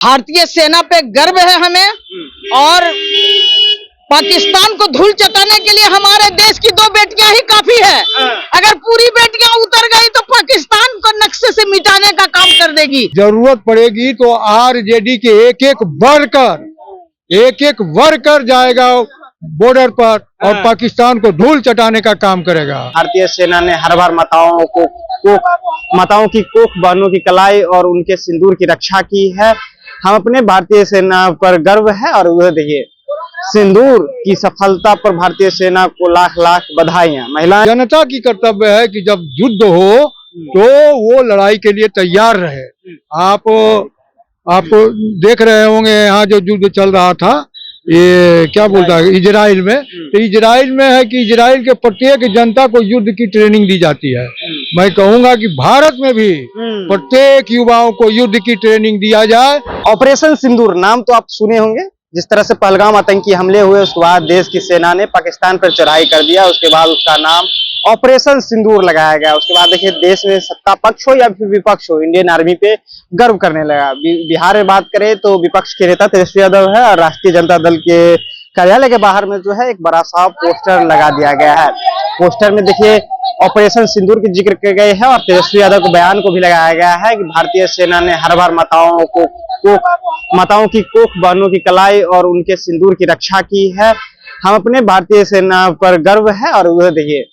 भारतीय सेना पे गर्व है हमें और पाकिस्तान को धूल चटाने के लिए हमारे देश की 2 बेटियां ही काफी है। अगर पूरी बेटियां उतर गई तो पाकिस्तान को नक्शे से मिटाने का काम कर देगी। जरूरत पड़ेगी तो आरजेडी के एक एक वर्कर जाएगा बॉर्डर पर और पाकिस्तान को धूल चटाने का काम करेगा। भारतीय सेना ने हर बार माताओं की कोख बहनों की कलाई और उनके सिंदूर की रक्षा की है। हम अपने भारतीय सेना पर गर्व है और वह देखिए सिंदूर की सफलता पर भारतीय सेना को लाख लाख बधाइयां। महिला जनता की कर्तव्य है कि जब युद्ध हो तो वो लड़ाई के लिए तैयार रहे। आप देख रहे होंगे यहाँ जो युद्ध चल रहा था, ये क्या बोलता है इजराइल में, तो इजराइल में है कि इजराइल के प्रत्येक जनता को युद्ध की ट्रेनिंग दी जाती है। मैं कहूंगा कि भारत में भी प्रत्येक युवाओं को युद्ध की ट्रेनिंग दिया जाए। ऑपरेशन सिंदूर नाम तो आप सुने होंगे। जिस तरह से पहलगाम आतंकी हमले हुए उसके बाद देश की सेना ने पाकिस्तान पर चढ़ाई कर दिया, उसके बाद उसका नाम ऑपरेशन सिंदूर लगाया गया। उसके बाद देखिए देश में सत्ता पक्ष हो या फिर विपक्ष हो, इंडियन आर्मी पे गर्व करने लगा। बिहार में बात करें तो विपक्ष के नेता तेजस्वी यादव है और राष्ट्रीय जनता दल के कार्यालय के बाहर में जो है एक बड़ा सा पोस्टर लगा दिया गया है। पोस्टर में देखिए ऑपरेशन सिंदूर की जिक्र किए गए हैं और तेजस्वी यादव के बयान को भी लगाया गया है कि भारतीय सेना ने हर बार माताओं की कोख बहनों की कलाई और उनके सिंदूर की रक्षा की है। हम अपने भारतीय सेना पर गर्व है और वह देखिए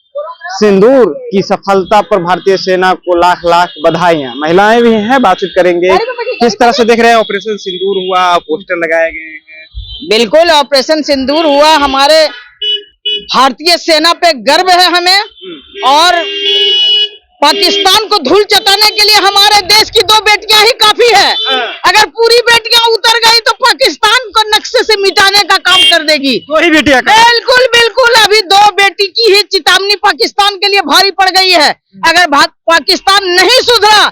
सिंदूर की सफलता पर भारतीय सेना को लाख लाख बधाइयां। महिलाएं भी हैं, बातचीत करेंगे किस तरह से देख रहे हैं ऑपरेशन सिंदूर हुआ, पोस्टर लगाए गए हैं। बिल्कुल ऑपरेशन सिंदूर हुआ, हमारे भारतीय सेना पे गर्व है हमें और पाकिस्तान को धूल चटाने के लिए हमारे देश की 2 बेटियां ही काफी है। अगर पूरी बेटियां उतर गई तो पाकिस्तान को नक्शे से मिटाने का काम कर देगी। 2 ही बेटियां? बिल्कुल अभी 2 बेटी की ही चेतावनी पाकिस्तान के लिए भारी पड़ गई है। अगर पाकिस्तान नहीं सुधरा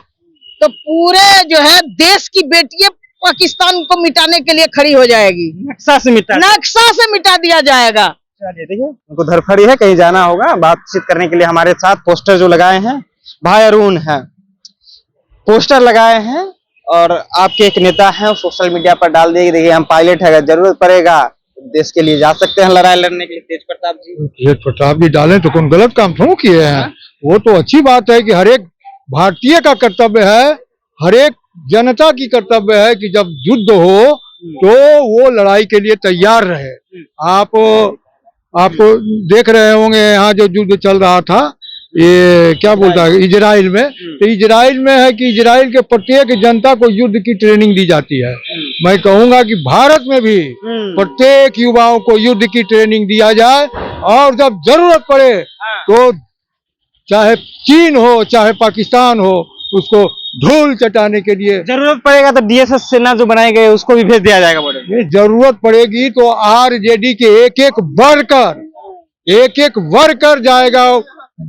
तो पूरे जो है देश की बेटियां पाकिस्तान को मिटाने के लिए खड़ी हो जाएगी। नक्शा से मिटा दिया जाएगा। चलिए देखिए उनको धरफड़ी है, कहीं जाना होगा। बातचीत करने के लिए हमारे साथ पोस्टर जो लगाए हैं भाई अरुण है, पोस्टर लगाए हैं और आपके एक नेता हैं, सोशल मीडिया पर डाल दिए। देखिए हम पायलट है, अगर जरूरत पड़ेगा देश के लिए जा सकते हैं लड़ाई लड़ने के लिए। तेज प्रताप जी डालें तो कौन गलत काम थोड़ा किए हैं। वो तो अच्छी बात है कि हर एक भारतीय का कर्तव्य है, हर एक जनता की कर्तव्य है कि जब युद्ध हो तो वो लड़ाई के लिए तैयार रहे। आप देख रहे होंगे यहाँ जो युद्ध चल रहा था, ये क्या बोलता है इजराइल में, तो इजराइल में है कि इजराइल के प्रत्येक जनता को युद्ध की ट्रेनिंग दी जाती है। मैं कहूंगा कि भारत में भी प्रत्येक युवाओं को युद्ध की ट्रेनिंग दिया जाए और जब जरूरत पड़े तो चाहे चीन हो चाहे पाकिस्तान हो उसको धूल चटाने के लिए जरूरत पड़ेगा तो डीएसएस सेना जो बनाए गए उसको भी भेज दिया जाएगा बॉर्डर। जरूरत पड़ेगी तो आरजेडी के एक एक वर्कर जाएगा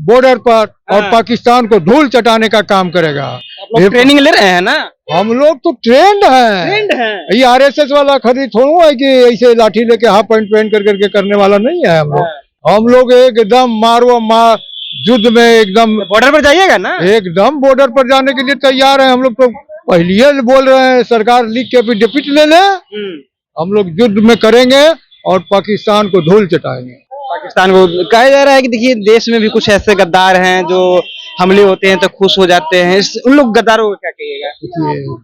बॉर्डर पर और पाकिस्तान को धूल चटाने का काम करेगा। ट्रेनिंग ले रहे हैं ना? हम लोग तो ट्रेंड है। ये आरएसएस वाला खरीद थोड़ा है कि ऐसे लाठी लेके हाफ पैंट पहन करके करने वाला नहीं है। हम लोग एकदम युद्ध में एकदम बॉर्डर पर जाइएगा ना, एकदम बॉर्डर पर जाने के लिए तैयार है। हम लोग तो पहले बोल रहे हैं सरकार लिख के डिपिट ले ले, हम लोग युद्ध में करेंगे और पाकिस्तान को धूल चटाएंगे। पाकिस्तान को कहा जा रहा है कि देखिए देश में भी कुछ ऐसे गद्दार हैं जो हमले होते हैं तो खुश हो जाते हैं, उन लोग गद्दारों को क्या कहिएगा?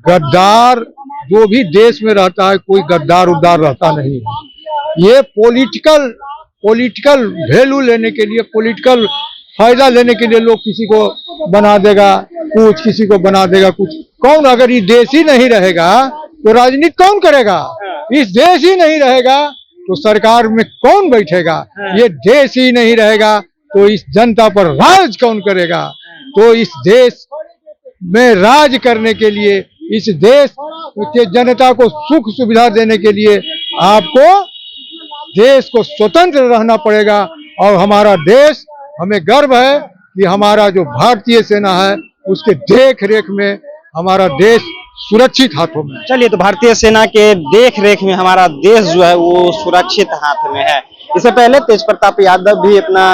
गद्दार जो भी देश में रहता है कोई गद्दार उद्दार रहता नहीं है। ये पॉलिटिकल वैल्यू लेने के लिए, पॉलिटिकल फायदा लेने के लिए लोग किसी को बना देगा कुछ, किसी को बना देगा कुछ। कौन, अगर ये देश ही नहीं रहेगा तो राजनीति कौन करेगा? इस देश ही नहीं रहेगा तो सरकार में कौन बैठेगा? ये देश ही नहीं रहेगा तो इस जनता पर राज कौन करेगा? तो इस देश में राज करने के लिए, इस देश के जनता को सुख सुविधा देने के लिए आपको देश को स्वतंत्र रहना पड़ेगा। और हमारा देश, हमें गर्व है कि हमारा जो भारतीय सेना है उसके देख रेख में हमारा देश सुरक्षित हाथों में। चलिए तो भारतीय सेना के देख रेख में हमारा देश जो है वो सुरक्षित हाथ में है। इससे पहले तेज प्रताप यादव भी अपना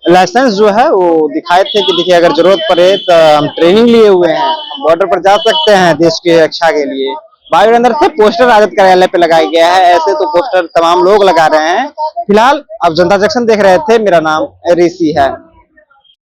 लाइसेंस जो है वो दिखाए थे कि देखिए अगर जरूरत पड़े तो हम ट्रेनिंग लिए हुए हैं, बॉर्डर पर जा सकते हैं देश की रक्षा के लिए। भाई और अंदर थे पोस्टर राजद कार्यालय पे लगाया गया है। ऐसे तो पोस्टर तमाम लोग लगा रहे हैं। फिलहाल आप जनता जंक्शन देख रहे थे, मेरा नाम ऋषि है।